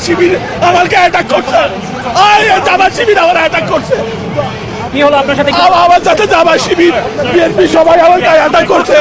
শিবির আমাকে অ্যাটাক করছে। জামাত শিবির আমার অ্যাটাক করছে। কি হলো আপনার সাথে? আমার সাথে জামাত শিবির বিএনপি সবাই আমাকে অ্যাটাক করছে।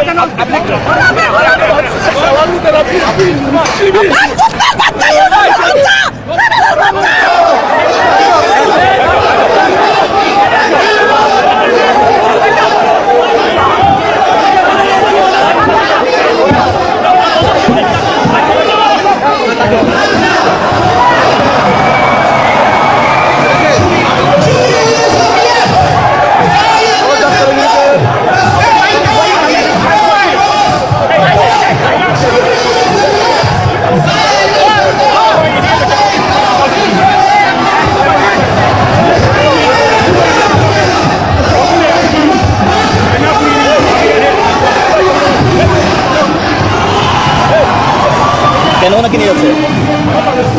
কেন ওনাকে নিয়ে যাচ্ছে?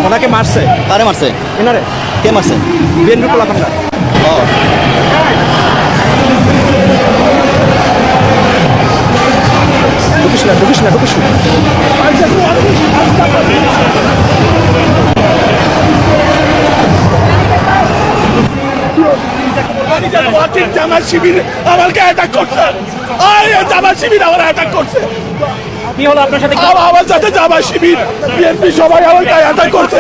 ওনাকে মারছে। কারে মারছে? এনারে কে মারছে? বিএনপি পোলাপানরা। ঢুকিস না ঢুকিস না ঢুকিস না। জামাত শিবির আমাকে অ্যাটাক করছে। জামাত শিবির আমার অ্যাটাক করছে। কি হলো আপনার সাথে? আমার সাথে জামাত শিবির বিএনপি সবাই আমাকে অ্যাটাক করছে।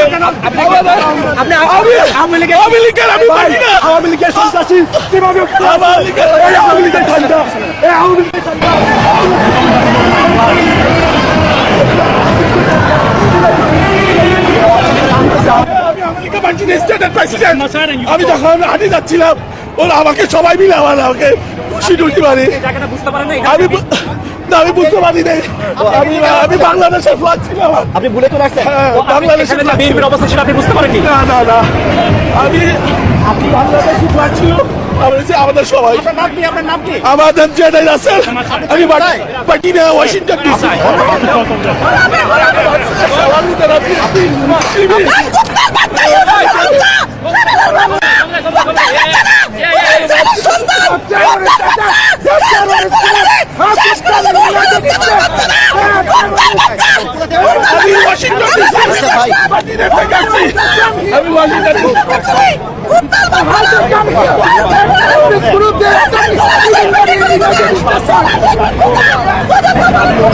আপনি আওয়ামী লীগের আমি পারি না। আওয়ামী লীগের সন্ত্রাসী কিভাবে আওয়ামী লীগের ঠান্ডা। আমি যখন হাঁটে যাচ্ছিলাম ওরা আমাকে সবাই মিলে আমাকে খুশি টুটি মারি। বুঝতে পারেন আমি বুঝতে পারি নাই। আমি বাংলাদেশের ফ্লাগ ছিলাম। আপনি ভুলে চলে আসছেন? বাংলাদেশের বিএনপির অবস্থা ছিল আপনি বুঝতে পারেননি? না আমি বাংলাদেশের ফ্লাগ ছিল আমাদের সবাই। আপনার নাম কি? আমাদের জেনারেল আছেন। আমি পার্টি না ওয়াশিংটন ডিসি। আমি ওয়াশিংটন ডিসি। আমি ওয়াশিংটন